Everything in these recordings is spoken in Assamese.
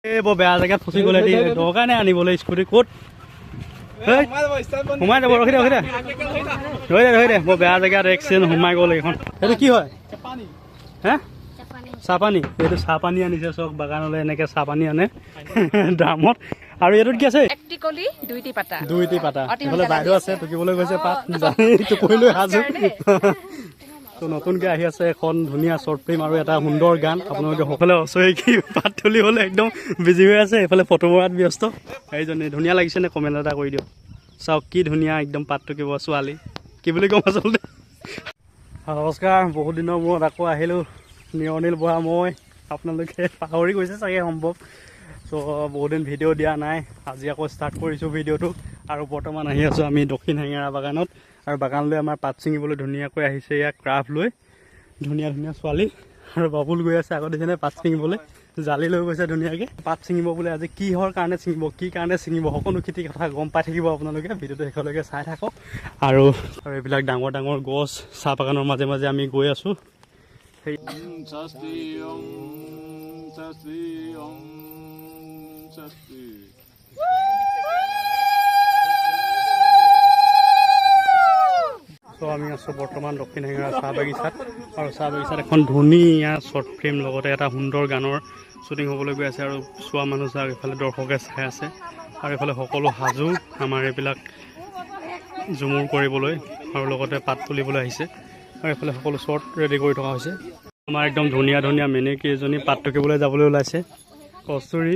বৰ বেয়া জেগাত ফচি গ'লে দৰকাৰ নাই আনিবলৈ স্কুটি ক'ত সোমাই যাব ৰখি দে ধৰি দে বৰ বেয়া জেগাত এক্সিডেণ্ট সোমাই গ'ল এইখন এইটো কি হয় হে চাহপানী এইটো চাহপানী আনিছে চক বাগানলৈ এনেকৈ চাহপানী আনে দামত আৰু এইটোত কি আছে দুইটি পাতা এইফালে বাইদেউ আছে টুকিবলৈ গৈছে পাত জানি টুকুৰিলৈ সাজু তো নতুনকৈ আহি আছে এখন ধুনীয়া শ্বৰ্ট ফিল্ম আৰু এটা সুন্দৰ গান আপোনালোকে সকলোৱে অচৈকি পাত তুলি হ'লে একদম বিজি হৈ আছে এইফালে ফটো মৰাত ব্যস্ত এইজনী ধুনীয়া লাগিছে নে কমেণ্ট এটা কৰি দিয়ক চাওক কি ধুনীয়া একদম পাত টুকিব ছোৱালী কি বুলি ক'ম আচলতে নমস্কাৰ বহুত দিনৰ মূৰত আকৌ আহিলোঁ নিয়নিল বৰা মই আপোনালোকে পাহৰি গৈছে চাগে সম্ভৱ চ' বহুদিন ভিডিঅ' দিয়া নাই আজি আকৌ ষ্টাৰ্ট কৰিছোঁ ভিডিঅ'টো আৰু বৰ্তমান আহি আছোঁ আমি দক্ষিণ হেঙেৰা বাগানত আৰু বাগানলৈ আমাৰ পাত ছিঙিবলৈ ধুনীয়াকৈ আহিছে ইয়াক ক্ৰাফ্ট লৈ ধুনীয়া ধুনীয়া ছোৱালী আৰু বাবুল গৈ আছে আগত দিছেনে পাত ছিঙিবলৈ জালি লৈ গৈছে ধুনীয়াকৈ পাত ছিঙিব বোলে আজি কিহৰ কাৰণে ছিঙিব কি কাৰণে ছিঙিব সকলো খেতিৰ কথা গম পাই থাকিব আপোনালোকে ভিডিঅ'টো শেষলৈকে চাই থাকক আৰু এইবিলাক ডাঙৰ ডাঙৰ গছ চাহ বাগানৰ মাজে মাজে আমি গৈ আছোঁ সেই চ' আমি আছোঁ বৰ্তমান দক্ষিণ হেঙেৰা চাহ বাগিচাত আৰু চাহ বাগিচাত এখন ধুনীয়া শ্বৰ্ট ফিল্ম লগতে এটা সুন্দৰ গানৰ শ্বুটিং হ'বলৈ গৈ আছে আৰু চোৱা মানুহ চাওক এইফালে দৰ্শকে চাই আছে আৰু এইফালে সকলো সাজু আমাৰ এইবিলাক জুমুৰ কৰিবলৈ আৰু লগতে পাত তুলিবলৈ আহিছে আৰু এইফালে সকলো শ্বৰ্ট ৰেডি কৰি থকা হৈছে আমাৰ একদম ধুনীয়া ধুনীয়া মেনেকি এজনী পাত টুকিবলৈ যাবলৈ ওলাইছে কস্তুৰী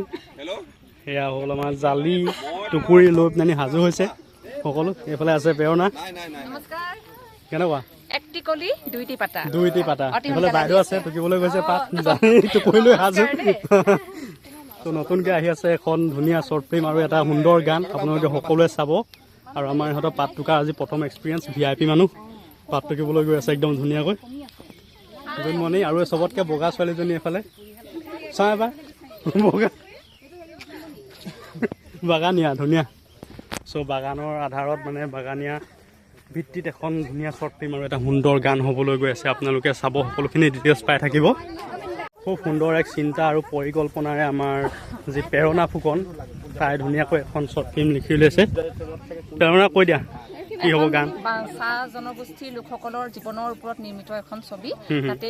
সেয়া হ'ল আমাৰ জালি টুকুৰি লৈ পেলানি সাজু হৈছে সকলো এইফালে আছে প্ৰেৰণা কেনেকুৱা দুইটি পাতা এইফালে বাইদেউ আছে টুকিবলৈ গৈছে পাত জানি টুকুৰিলৈ সাজু তো নতুনকৈ আহি আছে এখন ধুনীয়া শ্বৰ্ট ফিল্ম আৰু এটা সুন্দৰ গান আপোনালোকে সকলোৱে চাব আৰু আমাৰ ইহঁতৰ পাত টুকা আজি প্ৰথম এক্সপিৰিয়েঞ্চ VIP মানুহ পাত টুকিবলৈ গৈ আছে একদম ধুনীয়াকৈ জোনমণি আৰু চবতকৈ বগা ছোৱালীজনী এইফালে চাওঁ এবাৰ বগা বাগানীয়া ধুনীয়া চ' বাগানৰ আধাৰত মানে বাগানীয়া ভিত্তিত এখন ধুনীয়া শ্বৰ্ট ফিল্ম আৰু এটা সুন্দৰ গান হ'বলৈ গৈ আছে আপোনালোকে চাব সকলোখিনি ডিটেইলছ পাই থাকিব খুব সুন্দৰ এক চিন্তা আৰু পৰিকল্পনাৰে আমাৰ যি প্ৰেৰণা ফুকন তাই ধুনীয়াকৈ এখন শ্বৰ্ট ফিল্ম লিখি লৈছে প্ৰেৰণা কৈ দিয়া কি হ'ব গান চাহ জনগোষ্ঠীৰ লোকসকলৰ জীৱনৰ ওপৰত নিৰ্মিত এখন ছবি তাতে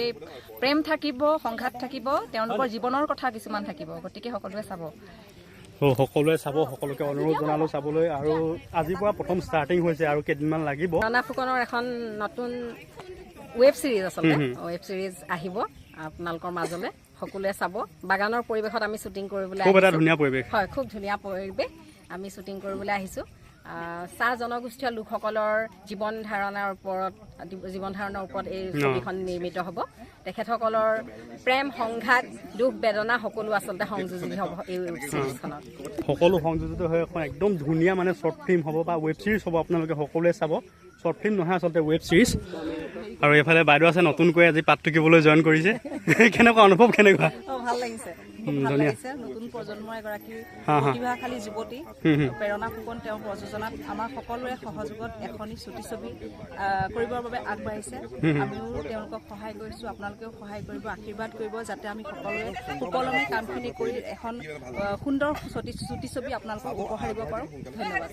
প্ৰেম থাকিব সংঘাত থাকিব তেওঁলোকৰ জীৱনৰ কথা কিছুমান থাকিব গতিকে সকলোৱে চাব সকলোৱে চাব সকলোকে অনুৰোধ জনালোঁ চাবলৈ আৰু আজিৰ পৰা প্ৰথম ষ্টাৰ্টিং হৈছে আৰু কেইদিনমান লাগিব প্ৰেৰণা ফুকনৰ এখন নতুন ৱেব ছিৰিজ আচলতে ৱেব ছিৰিজ আহিব আপোনালোকৰ মাজলৈ সকলোৱে চাব বাগানৰ পৰিৱেশত আমি শ্বুটিং কৰিবলৈ খুব এটা ধুনীয়া পৰিৱেশ হয় খুব ধুনীয়া পৰিৱেশ আমি শ্বুটিং কৰিবলৈ আহিছোঁ চাহ জনগোষ্ঠীয় লোকসকলৰ জীৱন ধাৰণৰ ওপৰত এই ছবিখন নিৰ্মিত হ'ব তেখেতসকলৰ প্ৰেম সংঘাত দুখ বেদনা সকলো আচলতে সংযোজিত হ'ব এই ৱেব ছিৰিজখনত সকলো সংযোজিত হৈ এখন একদম ধুনীয়া মানে শ্বৰ্ট ফিল্ম হ'ব বা ৱেব ছিৰিজ হ'ব আপোনালোকে সকলোৱে চাব শ্বৰ্ট ফিল্ম নহয় আচলতে ৱেব ছিৰিজ আৰু এইফালে বাইদেউ আছে নতুনকৈ আজি পাত টুকিবলৈ জইন কৰিছে কেনেকুৱা অনুভৱ কেনেকুৱা ভাল লাগিছে নতুন প্ৰজন্মৰ এগৰাকী প্ৰতিভাশালী যুৱতী প্ৰেৰণা ফুকন তেওঁৰ প্ৰযোজনাত আমাৰ সকলোৰে সহযোগত এখনি ছবি কৰিবৰ বাবে আগবাঢ়িছে আমিও তেওঁলোকক সহায় কৰিছোঁ আপোনালোকেও সহায় কৰিব আশীৰ্বাদ কৰিব যাতে আমি সকলোৱে সুকলমে কামখিনি কৰি এখন সুন্দৰ ছবি আপোনালোকক উপহাৰ দিব পাৰোঁ ধন্যবাদ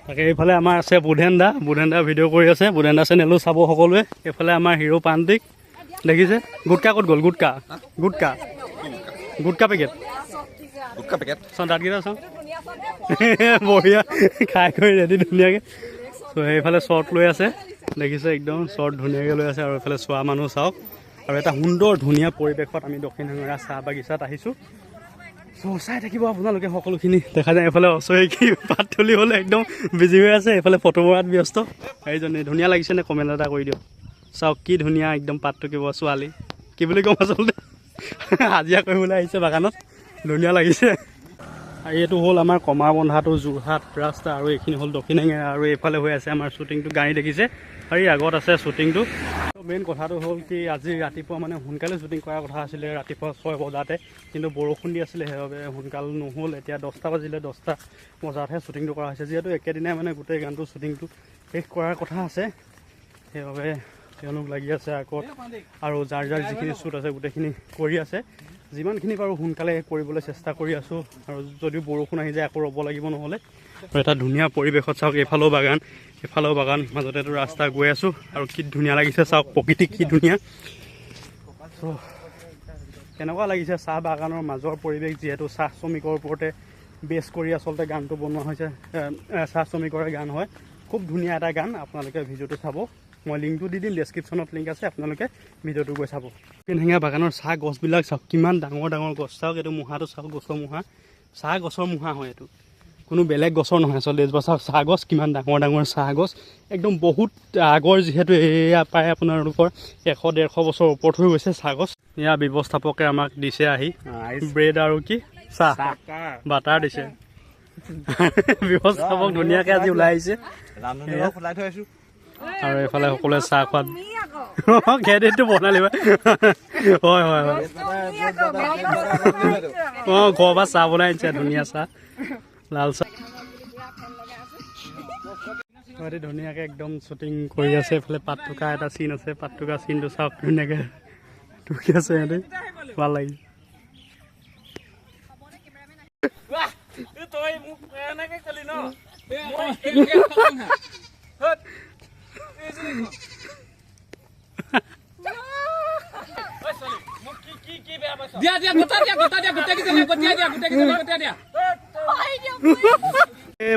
তাকে এইফালে আমাৰ আছে বুধেন দা ভিডিঅ' কৰি আছে বুধেন দা চেনেলো চাব সকলোৱে এইফালে আমাৰ হিৰো প্ৰান্তিক দেখিছে গুটকা ক'ত গ'ল গুটকা পেকেট চাওঁ দাঁতকেইটা চাওঁ বঢ়িয়া খাই কৰি ৰেডি ধুনীয়াকৈ চ' সেইফালে শ্বৰ্ট লৈ আছে দেখিছে একদম শ্বৰ্ট ধুনীয়াকৈ লৈ আছে আৰু এইফালে চোৱা মানুহ চাওক আৰু এটা সুন্দৰ ধুনীয়া পৰিৱেশত আমি দক্ষিণ হেঙেৰা চাহ বাগিচাত আহিছোঁ চ' চাই থাকিব আপোনালোকে সকলোখিনি দেখা যায় এইফালে অচৈকি পাত তুলি হ'লে একদম বিজি হৈ আছে এইফালে ফটো মৰাত ব্যস্ত এইজনী ধুনীয়া লাগিছে নে কমেণ্ট এটা কৰি দিয়ক চাওক কি ধুনীয়া একদম পাত টুকিব ছোৱালী কি বুলি ক'ম আচলতে হাজিৰা কৰিবলৈ আহিছে বাগানত ধুনীয়া লাগিছে আৰু এইটো হ'ল আমাৰ কমাৰবন্ধাটো যোৰহাট ৰাস্তা আৰু এইখিনি হ'ল দক্ষিণ হেঙেৰা আৰু এইফালে হৈ আছে আমাৰ শ্বুটিংটো গাড়ী দেখিছে আৰু আগত আছে শ্বুটিংটো মেইন কথাটো হ'ল কি আজি ৰাতিপুৱা মানে সোনকালে শ্বুটিং কৰাৰ কথা আছিলে ৰাতিপুৱা 6 বজাতে কিন্তু বৰষুণ দি আছিলে সেইবাবে সোনকাল নহ'ল এতিয়া 10টা বাজিলে 10টা বজাতহে শ্বুটিংটো কৰা হৈছে যিহেতু একেদিনাই মানে গোটেই গানটো শ্বুটিংটো শেষ কৰাৰ কথা আছে সেইবাবে তেওঁলোক লাগি আছে আগত আৰু যাৰ যাৰ যিখিনি শ্বুট আছে গোটেইখিনি কৰি আছে যিমানখিনি পাৰোঁ সোনকালে কৰিবলৈ চেষ্টা কৰি আছোঁ আৰু যদিও বৰষুণ আহি যায় আকৌ ৰ'ব লাগিব নহ'লে আৰু এটা ধুনীয়া পৰিৱেশত চাওক এইফালেও বাগান মাজতেতো ৰাস্তা গৈ আছোঁ আৰু কি ধুনীয়া লাগিছে চাওক প্ৰকৃতি কি ধুনীয়া চ' কেনেকুৱা লাগিছে চাহ বাগানৰ মাজৰ পৰিৱেশ যিহেতু চাহ শ্ৰমিকৰ ওপৰতে বেছ কৰি আচলতে গানটো বনোৱা হৈছে চাহ শ্ৰমিকৰে গান হয় খুব ধুনীয়া এটা গান আপোনালোকে ভিডিঅ'টো চাব মই লিংকটো দি দিম ডেছক্ৰিপশ্যনত লিংক আছে আপোনালোকে ভিডিঅ'টো গৈ চাব পেনহেঙীয়া বাগানৰ চাহ গছবিলাক চাওক কিমান ডাঙৰ ডাঙৰ গছ চাওক এইটো মুঢ়াটো চাওক গছৰ মুঢ়া চাহ গছৰ মুঢ়া হয় এইটো কোনো বেলেগ গছৰ নহয় আচলতে এইজোপা চাওক চাহ গছ কিমান ডাঙৰ ডাঙৰ চাহ গছ একদম বহুত আগৰ যিহেতু এয়া প্ৰায় আপোনালোকৰ 100-150 বছৰ ওপৰত হৈ গৈছে চাহ গছ এয়া ব্যৱস্থাপকে আমাক দিছে আহি ব্ৰেড আৰু কি চাহ বাটাৰ দিছে ব্যৱস্থাপক ধুনীয়াকৈ আজি ওলাই আহিছে আৰু এইফালে সকলোৱে চাহ খোৱাত খেতিটো বনালি হয় হয় অঁ ঘৰৰ পৰা চাহ বনাই আনিছে ধুনীয়া চাহ লাল চাহ ধুনীয়াকৈ একদম শ্বুটিং কৰি আছে এইফালে পাতটুকা এটা চিন আছে পাতটুকা চিনটো চাওক ধুনীয়াকৈ টুকি আছে সিহঁতে ভাল লাগিছে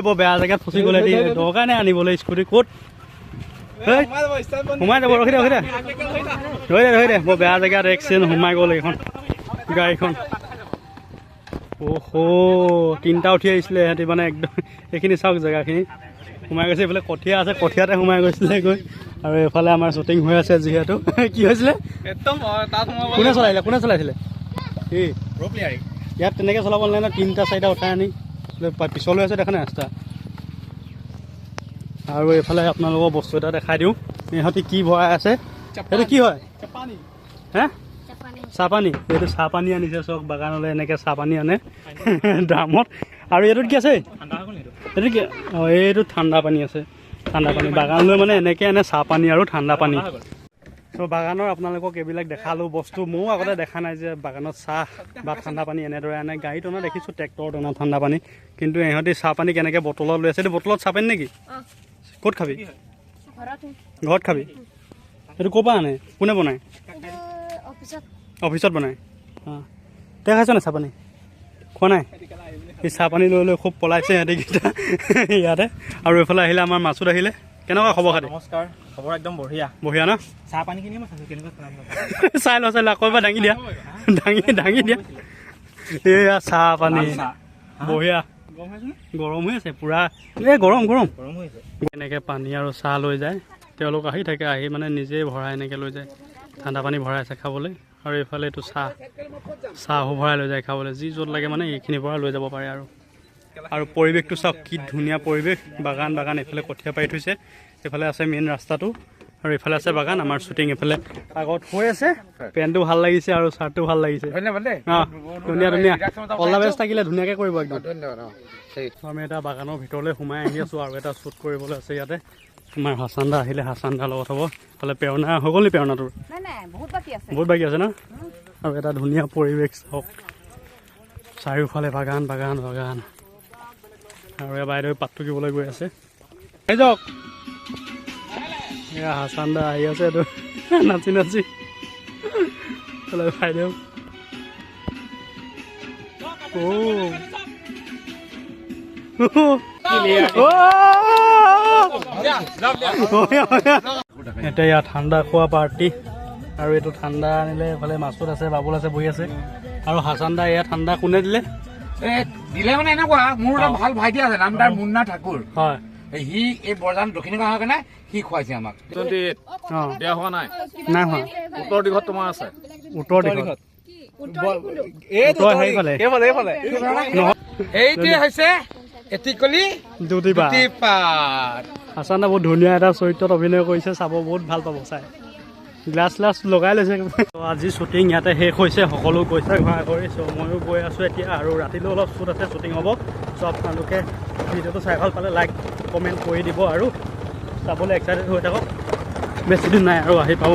বৰ বেয়া জেগাত ফচি গ'লে দৰকাৰ নাই আনিবলৈ স্কুটি ক'ত সোমাই যাব ৰখি দে ধৰি দে বৰ বেয়া জেগাত এক্সিডেণ্ট সোমাই গ'ল এইখন গাড়ীখন তিনিটা উঠি আহিছিলে সিহঁতি মানে একদম এইখিনি চাওক জেগাখিনি সোমাই গৈছে এইফালে কঠীয়া আছে কঠীয়াতে সোমাই গৈছিলে গৈ আৰু এইফালে আমাৰ শ্বুটিং হৈ আছে যিহেতু কি হৈছিলে একদম কোনে চলাইছিলে কি ইয়াত তেনেকৈ চলাব নালাগে ন 3-4টা উঠাই আনি পিছলৈ আছে দেখা নাই ৰাস্তা আৰু এইফালে আপোনালোকৰ বস্তু এটা দেখাই দিওঁ ইহঁতি কি ভৰাই আছে এইটো কি হয় হে চাহপানী এইটো চাহপানী আনিছে চাওক বাগানলৈ এনেকৈ চাহপানী আনে ড্ৰামত আৰু এইটোত কি আছে এইটো কি অঁ এইটো ঠাণ্ডা পানী আছে ঠাণ্ডা পানী বাগানলৈ মানে এনেকৈ আনে চাহপানী আৰু ঠাণ্ডা পানী চ' বাগানৰ আপোনালোকক এইবিলাক দেখালোঁ বস্তু ময়ো আগতে দেখা নাই যে বাগানত চাহ বা ঠাণ্ডা পানী এনেদৰে আনে গাড়ীত অনা দেখিছোঁ ট্ৰেক্টৰত অনা ঠাণ্ডা পানী কিন্তু ইহঁতি চাহপানী কেনেকৈ বটলত লৈ আছে এইটো বটলত চাহপানী নেকি ক'ত খাবি ঘৰত খাবি এইটো ক'ৰ পৰা আনে কোনে বনায় অফিচত বনায় অঁ তই খাইছ নাই চাহপানী খোৱা নাই এই চাহপানী লৈ লৈ খুব পলাইছে সিহঁতিকেইটা ইয়াতে আৰু এইফালে আহিলে আমাৰ মাছুত আহিলে কেনেকুৱা খবৰ খাতি নমস্কাৰ খবৰ একদম বঢ়িয়া ন চাহপানীখিনি মই চাইছোঁ কেনেকুৱা চাই ল আকৌ এবাৰ দাঙি দিয়া এয়া চাহপানী বঢ়িয়া গৰম হৈ আছে পূৰা এই গৰম হৈ আছে এনেকৈ পানী আৰু চাহ লৈ যায় তেওঁলোক আহি থাকে আহি মানে নিজেই ভৰাই এনেকৈ লৈ যায় ঠাণ্ডা পানী ভৰাই আছে খাবলৈ আৰু এইফালে এইটো চাহো ভৰাই লৈ যায় খাবলৈ যি য'ত লাগে মানে এইখিনিৰ পৰা লৈ যাব পাৰে আৰু পৰিৱেশটো চাওক কি ধুনীয়া পৰিৱেশ বাগান এইফালে কঠীয়া পাৰি থৈছে এইফালে আছে মেইন ৰাস্তাটো আৰু এইফালে আছে বাগান আমাৰ শ্বুটিং এইফালে আগত হৈ আছে পেণ্টটো ভাল লাগিছে আৰু চাৰ্টটো ভাল লাগিছে অঁ ধুনীয়া অল বেষ্ট থাকিলে ধুনীয়াকৈ কৰিব একদম আমি এটা বাগানৰ ভিতৰলৈ সোমাই আহি আছোঁ আৰু এটা শ্বুট কৰিবলৈ আছে ইয়াতে তোমাৰ হাছান দা আহিলে হাছান দাৰ লগত হ'ব এইফালে পেৰণা হৈ গ'ল নি পেৰণাটোৰ বহুত বাকী আছে ন আৰু এটা ধুনীয়া পৰিৱেশ চাওক চাৰিওফালে বাগান আৰু এই বাইদেউ পাত টুকিবলৈ গৈ আছে আহি যাওক এয়া হাছান দা আহি আছে এইটো নাচি বাইদেউ এতিয়া ইয়াত ঠাণ্ডা খোৱা পাৰ্টি আৰু এইটো ঠাণ্ডা আনিলে এইফালে মাছুত আছে বাবুল আছে বহি আছে আৰু হাছান দা এয়া ঠাণ্ডা কোনে দিলে দিলে মানে এনেকুৱা মোৰ এটা ভাল ভাইটি আছে নাম তাৰ মুন্না ঠাকুৰ হয় সি এই বৰজান দক্ষিণ গাঁৱৰ কাৰণে সি খুৱাইছে আমাক বেয়া হোৱা নাই নাই হোৱা উত্তৰ দিশত তোমাৰ আছে উত্তৰ দিশত এইটোৱে হৈছে এটিকলি দুটিপাত হাছান দা বহুত ধুনীয়া এটা চৰিত্ৰত অভিনয় কৰিছে চাব বহুত ভাল পাব চাই গ্লাছ লগাই লৈছে আজি শ্বুটিং ইয়াতে শেষ হৈছে সকলো গৈছে ঘৰা কৰি চ' ময়ো গৈ আছোঁ এতিয়া আৰু ৰাতিলৈ অলপ শ্বুট আছে শ্বুটিং হ'ব চ' আপোনালোকে ভিডিঅ'টো চাই ভাল পালে লাইক কমেণ্ট কৰি দিব আৰু চাবলৈ এক্সাইটেড হৈ থাকক বেছিদিন নাই আৰু আহি পাব।